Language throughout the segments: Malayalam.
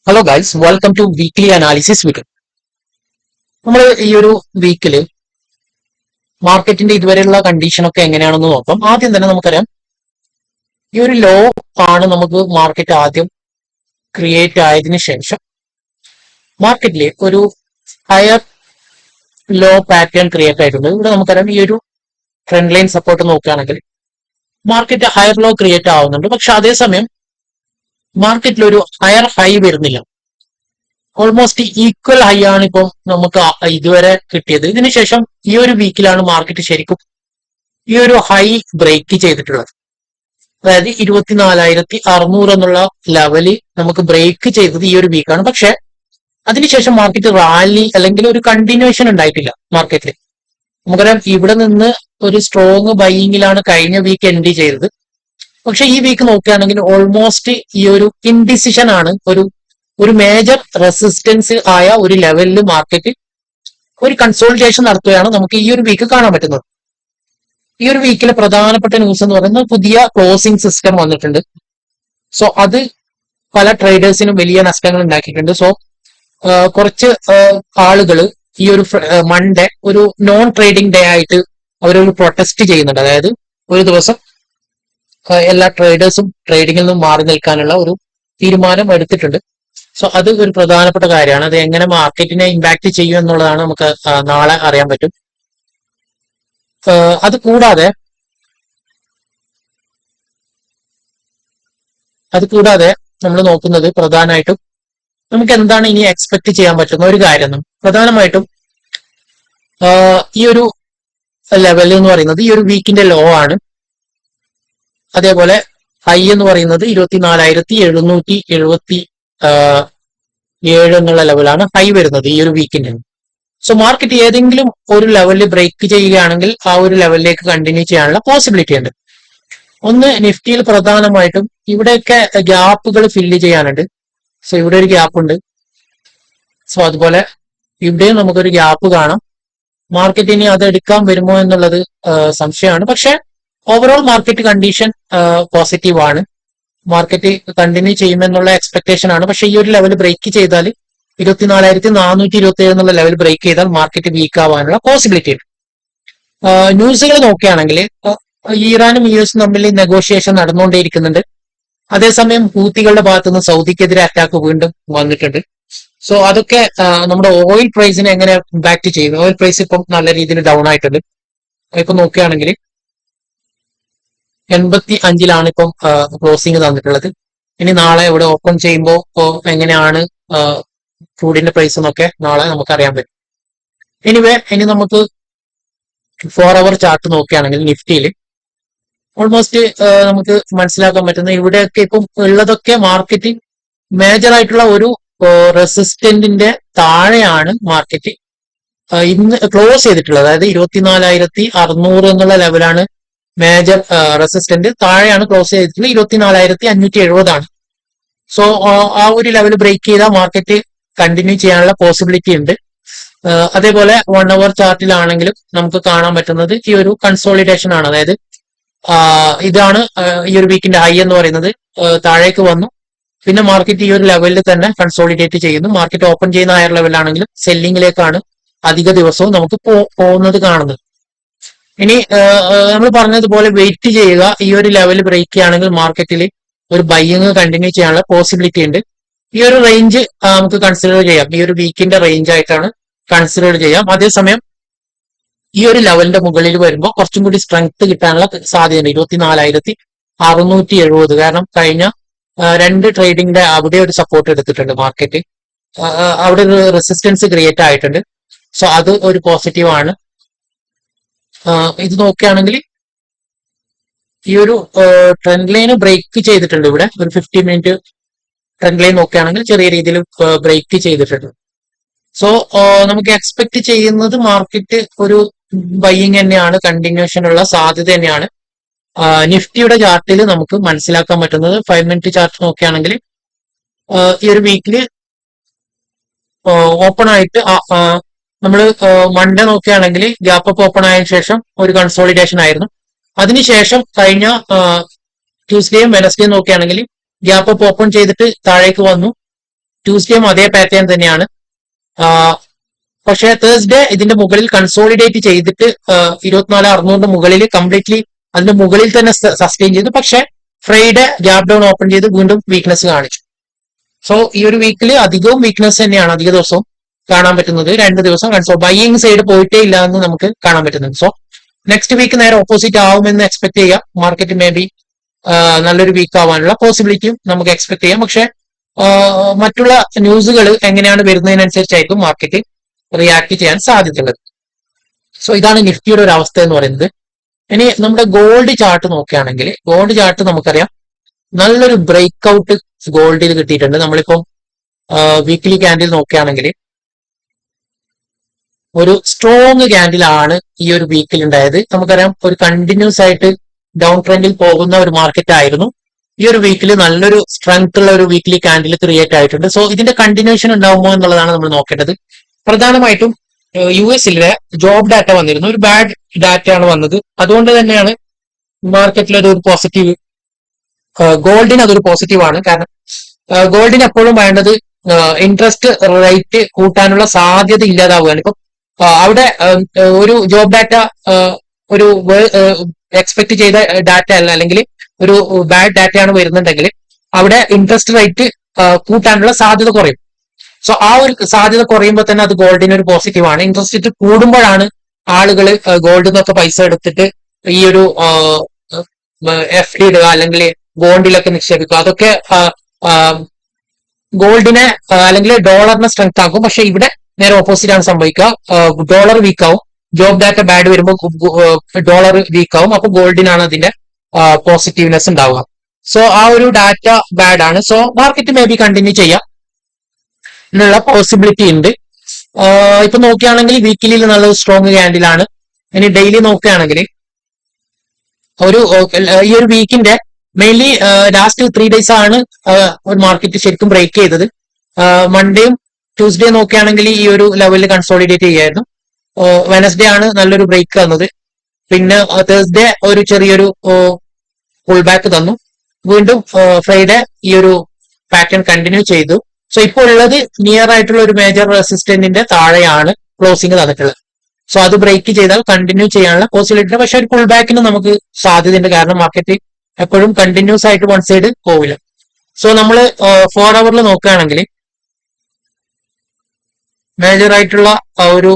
Hello guys, welcome to weekly analysis week. നമ്മൾ ഈ ഒരു വീക്കില് മാർക്കറ്റിന്റെ ഇതുവരെയുള്ള കണ്ടീഷൻ ഒക്കെ എങ്ങനെയാണെന്ന് നോക്കാം. ആദ്യം തന്നെ നമുക്കറിയാം, ഈ ഒരു ലോ ആണ് നമുക്ക് മാർക്കറ്റ് ആദ്യം ക്രിയേറ്റ് ആയതിനു ശേഷം മാർക്കറ്റിൽ ഒരു ഹയർ ലോ പാറ്റേൺ ക്രിയേറ്റ് ആയിട്ടുണ്ട്. ഇവിടെ നമുക്കറിയാം, ഈ ഒരു ട്രെൻഡ് ലൈൻ സപ്പോർട്ട് നോക്കുകയാണെങ്കിൽ മാർക്കറ്റ് ഹയർ ലോ ക്രിയേറ്റ് ആവുന്നുണ്ട്. പക്ഷെ അതേസമയം മാർക്കറ്റിൽ ഒരു ഹയർ ഹൈ വരുന്നില്ല. ഓൾമോസ്റ്റ് ഈക്വൽ ഹൈ ആണ് ഇപ്പം നമുക്ക് ഇതുവരെ കിട്ടിയത്. ഇതിനുശേഷം ഈ ഒരു വീക്കിലാണ് മാർക്കറ്റ് ശരിക്കും ഈ ഒരു ഹൈ ബ്രേക്ക് ചെയ്തിട്ടുള്ളത്. അതായത് 24,600 എന്നുള്ള ലെവല് നമുക്ക് ബ്രേക്ക് ചെയ്തത് ഈ ഒരു വീക്കാണ്. പക്ഷെ അതിനുശേഷം മാർക്കറ്റ് റാലി അല്ലെങ്കിൽ ഒരു കണ്ടിന്യൂഷൻ ഉണ്ടായിട്ടില്ല മാർക്കറ്റിൽ. നമുക്കറിയാം, ഇവിടെ നിന്ന് ഒരു സ്ട്രോങ് ബൈയിങ്ങിലാണ് കഴിഞ്ഞ വീക്ക് എൻഡ് ചെയ്തത്. പക്ഷെ ഈ വീക്ക് നോക്കുകയാണെങ്കിൽ ഓൾമോസ്റ്റ് ഈ ഒരു ഇൻഡിസിഷൻ ആണ്, ഒരു മേജർ റെസിസ്റ്റൻസ് ആയ ഒരു ലെവലിൽ മാർക്കറ്റ് ഒരു കൺസോൾട്ടേഷൻ നടത്തുകയാണ് നമുക്ക് ഈ ഒരു വീക്ക് കാണാൻ പറ്റുന്നത്. ഈ ഒരു വീക്കിലെ പ്രധാനപ്പെട്ട ന്യൂസ് എന്ന് പറയുന്നത് പുതിയ ക്ലോസിംഗ് സിസ്റ്റം വന്നിട്ടുണ്ട്. സോ അത് പല ട്രേഡേഴ്സിനും വലിയ നഷ്ടങ്ങൾ ഉണ്ടാക്കിയിട്ടുണ്ട്. സോ കുറച്ച് ആളുകൾ ഈ ഒരു മൺഡേ ഒരു നോൺ ട്രേഡിംഗ് ഡേ ആയിട്ട് അവരൊരു പ്രൊട്ടസ്റ്റ് ചെയ്യുന്നുണ്ട്. അതായത് ഒരു ദിവസം എല്ലാ ട്രേഡേഴ്സും ട്രേഡിങ്ങിൽ നിന്നും മാറി നിൽക്കാനുള്ള ഒരു തീരുമാനം എടുത്തിട്ടുണ്ട്. സോ അത് ഒരു പ്രധാനപ്പെട്ട കാര്യമാണ്. അത് എങ്ങനെ മാർക്കറ്റിനെ ഇമ്പാക്ട് ചെയ്യും എന്നുള്ളതാണ് നമുക്ക് നാളെ അറിയാൻ പറ്റും. അത് കൂടാതെ നമ്മൾ നോക്കുന്നത് പ്രധാനമായിട്ടും നമുക്ക് എന്താണ് ഇനി എക്സ്പെക്ട് ചെയ്യാൻ പറ്റുന്ന ഒരു കാര്യം. പ്രധാനമായിട്ടും ഈ ഒരു ലെവൽ എന്ന് പറയുന്നത് ഈ ഒരു വീക്കിന്റെ ലോ ആണ്. അതേപോലെ ഹൈ എന്ന് പറയുന്നത് 24,777 എന്നുള്ള ലെവലാണ് ഹൈ വരുന്നത് ഈ ഒരു വീക്കിന്റെ. സോ മാർക്കറ്റ് ഏതെങ്കിലും ഒരു ലെവലിൽ ബ്രേക്ക് ചെയ്യുകയാണെങ്കിൽ ആ ഒരു ലെവലിലേക്ക് കണ്ടിന്യൂ ചെയ്യാനുള്ള പോസിബിലിറ്റി ഉണ്ട്. ഒന്ന്, നിഫ്റ്റിയിൽ പ്രധാനമായിട്ടും ഇവിടെയൊക്കെ ഗ്യാപ്പുകൾ ഫില്ല് ചെയ്യാനുണ്ട്. സോ ഇവിടെ ഒരു ഗ്യാപ്പ് ഉണ്ട്. സോ അതുപോലെ ഇവിടെയും നമുക്കൊരു ഗ്യാപ്പ് കാണാം. മാർക്കറ്റ് ഇനി അത് എടുക്കാൻ വരുമോ എന്നുള്ളത് സംശയമാണ്. പക്ഷെ ഓവറോൾ മാർക്കറ്റ് കണ്ടീഷൻ പോസിറ്റീവ് ആണ്. മാർക്കറ്റ് കണ്ടിന്യൂ ചെയ്യുമെന്നുള്ള എക്സ്പെക്ടേഷൻ ആണ്. പക്ഷെ ഈ ഒരു ലെവൽ ബ്രേക്ക് ചെയ്താൽ 24,427 എന്നുള്ള ലെവൽ ബ്രേക്ക് ചെയ്താൽ മാർക്കറ്റ് വീക്ക് ആവാനുള്ള പോസിബിലിറ്റി ഉണ്ട്. ന്യൂസുകൾ നോക്കുകയാണെങ്കിൽ ഇറാനും US തമ്മിൽ നെഗോഷിയേഷൻ നടന്നുകൊണ്ടേയിരിക്കുന്നുണ്ട്. അതേസമയം ഹൂത്തികളുടെ ഭാഗത്തുനിന്ന് സൗദിക്കെതിരെ അറ്റാക്ക് വീണ്ടും വന്നിട്ടുണ്ട്. സോ അതൊക്കെ നമ്മുടെ ഓയിൽ പ്രൈസിനെ എങ്ങനെ ഇമ്പാക്ട് ചെയ്യുന്നു? ഓയിൽ പ്രൈസ് ഇപ്പം നല്ല രീതിയിൽ ഡൗൺ ആയിട്ടുണ്ട്. ഇപ്പൊ നോക്കുകയാണെങ്കിൽ 85 ഇപ്പം ക്ലോസിംഗ് തന്നിട്ടുള്ളത്. ഇനി നാളെ ഇവിടെ ഓപ്പൺ ചെയ്യുമ്പോൾ എങ്ങനെയാണ് ക്രൂഡിന്റെ പ്രൈസ് എന്നൊക്കെ നാളെ നമുക്ക് അറിയാൻ പറ്റും. ഇനി നമുക്ക് 4 അവർ ചാർട്ട് നോക്കുകയാണെങ്കിൽ നിഫ്റ്റിയിൽ ഓൾമോസ്റ്റ് നമുക്ക് മനസ്സിലാക്കാൻ പറ്റുന്ന ഇവിടെയൊക്കെ ഇപ്പം ഉള്ളതൊക്കെ മാർക്കറ്റ് മേജർ ആയിട്ടുള്ള ഒരു റെസിസ്റ്റന്റിന്റെ താഴെയാണ് മാർക്കറ്റ് ഇന്ന് ക്ലോസ് ചെയ്തിട്ടുള്ളത്. അതായത് 24,600 എന്നുള്ള ലെവലാണ് മേജർ റെസിസ്റ്റന്റ്. താഴെയാണ് ക്ലോസ് ചെയ്തിട്ടുള്ളത് 24,570 സോ ആ ഒരു ലെവൽ ബ്രേക്ക് ചെയ്താൽ മാർക്കറ്റ് കണ്ടിന്യൂ ചെയ്യാനുള്ള പോസിബിലിറ്റി ഉണ്ട്. അതേപോലെ 1 അവർ ചാർട്ടിലാണെങ്കിലും നമുക്ക് കാണാൻ പറ്റുന്നത് ഈ ഒരു കൺസോളിഡേഷൻ ആണ്. അതായത് ഇതാണ് ഈ ഒരു വീക്കിന്റെ ഹൈ എന്ന് പറയുന്നത്. താഴേക്ക് വന്നു, പിന്നെ മാർക്കറ്റ് ഈ ഒരു ലെവലിൽ തന്നെ കൺസോളിഡേറ്റ് ചെയ്യുന്നു. മാർക്കറ്റ് ഓപ്പൺ ചെയ്യുന്ന ഹയർ ലെവലാണെങ്കിലും സെല്ലിങ്ങിലേക്കാണ് അധിക ദിവസവും നമുക്ക് പോകുന്നത് കാണുന്നത്. ഇനി നമ്മൾ പറഞ്ഞതുപോലെ വെയിറ്റ് ചെയ്യുക. ഈ ഒരു ലെവൽ ബ്രേക്ക് ചെയ്യുകയാണെങ്കിൽ മാർക്കറ്റിൽ ഒരു ബൈയിങ് കണ്ടിന്യൂ ചെയ്യാനുള്ള പോസിബിലിറ്റി ഉണ്ട്. ഈ ഒരു റേഞ്ച് നമുക്ക് കൺസിഡർ ചെയ്യാം. ഈ ഒരു വീക്കിന്റെ റേഞ്ച് ആയിട്ടാണ് കൺസിഡർ ചെയ്യാം. അതേസമയം ഈ ഒരു ലെവലിന്റെ മുകളിൽ വരുമ്പോൾ കുറച്ചും കൂടി സ്ട്രെങ്ത് കിട്ടാനുള്ള സാധ്യതയുണ്ട്. 24,670. കാരണം കഴിഞ്ഞ 2 ട്രേഡിംഗിന്റെ അവിടെ ഒരു സപ്പോർട്ട് എടുത്തിട്ടുണ്ട് മാർക്കറ്റ്. അവിടെ ഒരു റെസിസ്റ്റൻസ് ക്രിയേറ്റ് ആയിട്ടുണ്ട്. സോ അത് ഒരു പോസിറ്റീവ് ആണ്. ഇത് നോക്കുകയാണെങ്കിൽ ഈ ഒരു ട്രെൻഡ് ലൈന് ബ്രേക്ക് ചെയ്തിട്ടുണ്ട്. ഇവിടെ ഒരു 50 മിനിറ്റ് ട്രെൻഡ് ലൈൻ നോക്കുകയാണെങ്കിൽ ചെറിയ രീതിയിൽ ബ്രേക്ക് ചെയ്തിട്ടുണ്ട്. സോ നമുക്ക് എക്സ്പെക്ട് ചെയ്യുന്നത് മാർക്കറ്റ് ഒരു ബൈയിങ് തന്നെയാണ്, കണ്ടിന്യൂഷൻ ഉള്ള സാധ്യത തന്നെയാണ്. നിഫ്റ്റിയുടെ ചാർട്ടിൽ നമുക്ക് മനസ്സിലാക്കാൻ പറ്റുന്നത് 5 മിനിറ്റ് ചാർട്ട് നോക്കുകയാണെങ്കിൽ ഈ ഒരു വീക്കില് ഓപ്പൺ ആയിട്ട് നമ്മൾ മൺഡേ നോക്കുകയാണെങ്കിൽ ഗ്യാപ്പ് അപ്പ് ഓപ്പൺ ആയതിനു ശേഷം ഒരു കൺസോളിഡേഷൻ ആയിരുന്നു. അതിനുശേഷം കഴിഞ്ഞ ട്യൂസ്ഡേയും വെനസ്ഡേയും നോക്കുകയാണെങ്കിൽ ഗ്യാപ്പ് അപ്പ് ഓപ്പൺ ചെയ്തിട്ട് താഴേക്ക് വന്നു. ട്യൂസ്ഡേയും അതേ പാറ്റേൺ തന്നെയാണ്. പക്ഷേ തേഴ്സ്ഡേ ഇതിന്റെ മുകളിൽ കൺസോളിഡേറ്റ് ചെയ്തിട്ട് 24,600 മുകളിൽ കംപ്ലീറ്റ്ലി അതിന്റെ മുകളിൽ തന്നെ സസ്റ്റെയിൻ ചെയ്തു. പക്ഷെ ഫ്രൈഡേ ഗ്യാപ് ഡൗൺ ഓപ്പൺ ചെയ്ത് വീണ്ടും വീക്ക്നെസ് കാണിച്ചു. സോ ഈ ഒരു വീക്കിൽ അധികവും വീക്ക്നെസ് തന്നെയാണ് അധിക ദിവസവും കാണാൻ പറ്റുന്നത്. 2 ദിവസം ബൈയിങ് സൈഡ് പോയിട്ടേ ഇല്ല എന്ന് നമുക്ക് കാണാൻ പറ്റുന്നുണ്ട്. സോ നെക്സ്റ്റ് വീക്ക് നേരെ ഓപ്പോസിറ്റ് ആവുമെന്ന് എക്സ്പെക്ട് ചെയ്യാം. മാർക്കറ്റ് മേ ബി നല്ലൊരു വീക്ക് ആവാനുള്ള പോസിബിലിറ്റിയും നമുക്ക് എക്സ്പെക്ട് ചെയ്യാം. പക്ഷെ മറ്റുള്ള ന്യൂസുകൾ എങ്ങനെയാണ് വരുന്നതിനനുസരിച്ചായിരിക്കും മാർക്കറ്റ് റിയാക്ട് ചെയ്യാൻ സാധ്യതയുള്ളത്. സോ ഇതാണ് നിഫ്റ്റിയുടെ ഒരു അവസ്ഥ എന്ന് പറയുന്നത്. ഇനി നമ്മുടെ ഗോൾഡ് ചാർട്ട് നോക്കുകയാണെങ്കിൽ ഗോൾഡ് ചാർട്ട് നമുക്കറിയാം നല്ലൊരു ബ്രേക്ക് ഔട്ട് ഗോൾഡിൽ കിട്ടിയിട്ടുണ്ട്. നമ്മളിപ്പം വീക്ക്ലി ക്യാൻഡിൽ നോക്കുകയാണെങ്കിൽ ഒരു സ്ട്രോങ് ക്യാൻഡിലാണ് ഈ ഒരു വീക്കിൽ ഉണ്ടായത്. നമുക്കറിയാം ഒരു കണ്ടിന്യൂസ് ആയിട്ട് ഡൗൺ ട്രെൻഡിൽ പോകുന്ന ഒരു മാർക്കറ്റ് ആയിരുന്നു. ഈ ഒരു വീക്കിൽ നല്ലൊരു സ്ട്രെങ്ത് ഉള്ള ഒരു വീക്ക്ലി ക്യാൻഡിൽ ക്രിയേറ്റ് ആയിട്ടുണ്ട്. സോ ഇതിന്റെ കണ്ടിന്യൂഷൻ ഉണ്ടാവുമോ എന്നുള്ളതാണ് നമ്മൾ നോക്കേണ്ടത്. പ്രധാനമായിട്ടും US-ലെ ജോബ് ഡാറ്റ വന്നിരുന്നു. ഒരു ബാഡ് ഡാറ്റ ആണ് വന്നത്. അതുകൊണ്ട് തന്നെയാണ് മാർക്കറ്റിൽ അതൊരു പോസിറ്റീവ്. ഗോൾഡിന് അതൊരു പോസിറ്റീവ് ആണ്. കാരണം ഗോൾഡിന് എപ്പോഴും വേണ്ടത് ഇൻട്രസ്റ്റ് റേറ്റ് കൂട്ടാനുള്ള സാധ്യത ഇല്ലാതാവുകയാണ്. ഇപ്പം അവിടെ ഒരു ജോബ് ഡാറ്റ ഒരു എക്സ്പെക്ട് ചെയ്ത ഡാറ്റ അല്ല, അല്ലെങ്കിൽ ഒരു ബാഡ് ഡാറ്റയാണ് വരുന്നുണ്ടെങ്കിൽ അവിടെ ഇൻട്രസ്റ്റ് റേറ്റ് കൂട്ടാനുള്ള സാധ്യത കുറയും. സോ ആ ഒരു സാധ്യത കുറയുമ്പോൾ തന്നെ അത് ഗോൾഡിന് ഒരു പോസിറ്റീവ് ആണ്. ഇൻട്രസ്റ്റ് റേറ്റ് കൂടുമ്പോഴാണ് ആളുകൾ ഗോൾഡിൽ നിന്നൊക്കെ പൈസ എടുത്തിട്ട് ഈ ഒരു FD ഇടുക അല്ലെങ്കിൽ ബോണ്ടിലൊക്കെ നിക്ഷേപിക്കുക. അതൊക്കെ ഗോൾഡിനെ അല്ലെങ്കിൽ ഡോളറിനെ സ്ട്രെങ്ത് ആക്കും. പക്ഷെ ഇവിടെ നേരെ ഓപ്പോസിറ്റ് ആണ് സംഭവിക്കുക. ഡോളർ വീക്ക് ആവും. ജോബ് ഡാറ്റ ബാഡ് വരുമ്പോൾ ഡോളർ വീക്ക് ആവും. അപ്പൊ ഗോൾഡിനാണ് അതിന്റെ പോസിറ്റീവ്നെസ് ഉണ്ടാവുക. സോ ആ ഒരു ഡാറ്റ ബാഡ് ആണ്. So market may be continue ചെയ്യാം എന്നുള്ള പോസിബിലിറ്റി ഉണ്ട്. ഇപ്പൊ നോക്കുകയാണെങ്കിൽ വീക്കിലിൽ നല്ല സ്ട്രോങ് ക്യാൻഡിലാണ്. ഇനി ഡെയിലി നോക്കുകയാണെങ്കിൽ ഈ ഒരു വീക്കിന്റെ മെയിൻലി ലാസ്റ്റ് 3 days ആണ് ഒരു മാർക്കറ്റ് ശരിക്കും ബ്രേക്ക് ചെയ്തത്. മൺഡേയും ട്യൂസ്ഡേ നോക്കുകയാണെങ്കിൽ ഈ ഒരു ലെവലിൽ കൺസോളിഡേറ്റ് ചെയ്യായിരുന്നു. വെനസ്ഡേ ആണ് നല്ലൊരു ബ്രേക്ക് തന്നത്. പിന്നെ തേഴ്സ്ഡേ ഒരു ചെറിയൊരു പുൾ ബാക്ക് തന്നു. വീണ്ടും ഫ്രൈഡേ ഈ ഒരു പാറ്റേൺ കണ്ടിന്യൂ ചെയ്തു. സോ ഇപ്പോൾ ഉള്ളത് നിയർ ആയിട്ടുള്ള ഒരു മേജർ റെസിസ്റ്റന്റിന്റെ താഴെയാണ് ക്ലോസിംഗ് തന്നിട്ടുള്ളത്. സോ അത് ബ്രേക്ക് ചെയ്താൽ കണ്ടിന്യൂ ചെയ്യാനുള്ള പോസിബിലിറ്റി. പക്ഷെ ഒരു പുൾ ബാക്കിന് നമുക്ക് സാധ്യതയുണ്ട്. കാരണം മാർക്കറ്റ് എപ്പോഴും കണ്ടിന്യൂസ് ആയിട്ട് വൺ സൈഡ് പോവില്ല. സോ നമ്മൾ 4 hour നോക്കുകയാണെങ്കിൽ മേജർ ആയിട്ടുള്ള ഒരു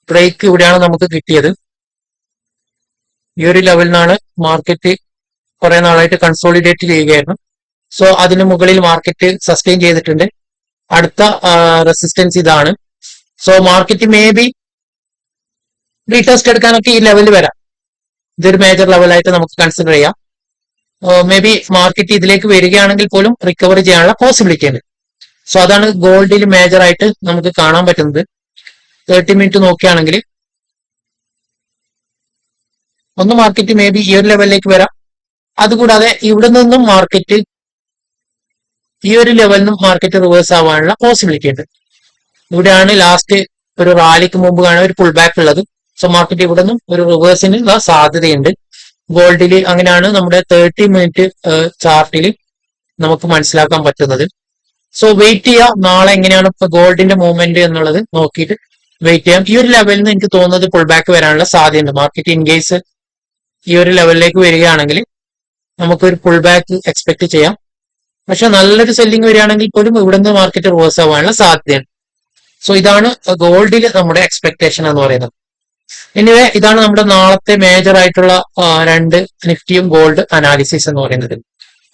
ബ്രേക്ക് ഇവിടെയാണ് നമുക്ക് കിട്ടിയത്. ഈ ഒരു ലെവലിൽ നിന്നാണ് മാർക്കറ്റ് കുറെ നാളായിട്ട് കൺസോളിഡേറ്റ് ചെയ്യുകയായിരുന്നു. സോ അതിന് മുകളിൽ മാർക്കറ്റ് സസ്റ്റെയിൻ ചെയ്തിട്ടുണ്ട്. അടുത്ത റെസിസ്റ്റൻസ് ഇതാണ്. So market may be retest എടുക്കാനൊക്കെ ഈ ലെവലിൽ വരാം. ഇതൊരു മേജർ ലെവലായിട്ട് നമുക്ക് കൺസിഡർ ചെയ്യാം. മേ ബി മാർക്കറ്റ് ഇതിലേക്ക് വരികയാണെങ്കിൽ പോലും റിക്കവർ ചെയ്യാനുള്ള പോസിബിലിറ്റി ഉണ്ട്. സോ അതാണ് ഗോൾഡിൽ മേജർ ആയിട്ട് നമുക്ക് കാണാൻ പറ്റുന്നത്. 30 minute നോക്കുകയാണെങ്കിൽ ഒന്ന് മാർക്കറ്റ് മേ ബി ഈ ഒരു ലെവലിലേക്ക് വരാം. അതുകൂടാതെ ഇവിടെ നിന്നും മാർക്കറ്റ് ഈ ഒരു ലെവലിൽ നിന്നും മാർക്കറ്റ് റിവേഴ്സ് ആവാനുള്ള പോസിബിലിറ്റി ഉണ്ട്. ഇവിടെയാണ് ലാസ്റ്റ് ഒരു റാലിക്ക് മുമ്പ് കാണാൻ ഒരു പുൾ ബാക്ക് ഉള്ളത്. സോ മാർക്കറ്റ് ഇവിടെ നിന്നും ഒരു റിവേഴ്സിനുള്ള സാധ്യതയുണ്ട്. ഗോൾഡിൽ അങ്ങനെയാണ് നമ്മുടെ 30 minute ചാർട്ടിൽ നമുക്ക് മനസ്സിലാക്കാൻ പറ്റുന്നത്. സോ വെയിറ്റ് ചെയ്യാം. നാളെ എങ്ങനെയാണ് ഇപ്പൊ ഗോൾഡിന്റെ മൂവ്മെന്റ് എന്നുള്ളത് നോക്കിയിട്ട് വെയിറ്റ് ചെയ്യാം. ഈ ഒരു ലെവലിൽ നിന്ന് എനിക്ക് തോന്നുന്നത് പുൾ ബാക്ക് വരാനുള്ള സാധ്യതയുണ്ട്. മാർക്കറ്റ് ഇൻ കേസ് ഈ ഒരു ലെവലിലേക്ക് വരികയാണെങ്കിൽ നമുക്കൊരു പുൾ ബാക്ക് എക്സ്പെക്ട് ചെയ്യാം. പക്ഷെ നല്ലൊരു സെല്ലിംഗ് വരികയാണെങ്കിൽ പോലും ഇവിടുന്ന് മാർക്കറ്റ് റിവേഴ്സ് ആവാനുള്ള സാധ്യതയുണ്ട്. സോ ഇതാണ് ഗോൾഡിൽ നമ്മുടെ എക്സ്പെക്ടേഷൻ എന്ന് പറയുന്നത്. എനിവേ ഇതാണ് നമ്മുടെ നാളത്തെ മേജർ ആയിട്ടുള്ള 2 നിഫ്റ്റിയും ഗോൾഡ് അനാലിസിസ് എന്ന് പറയുന്നത്.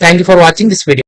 Thank you for watching this video.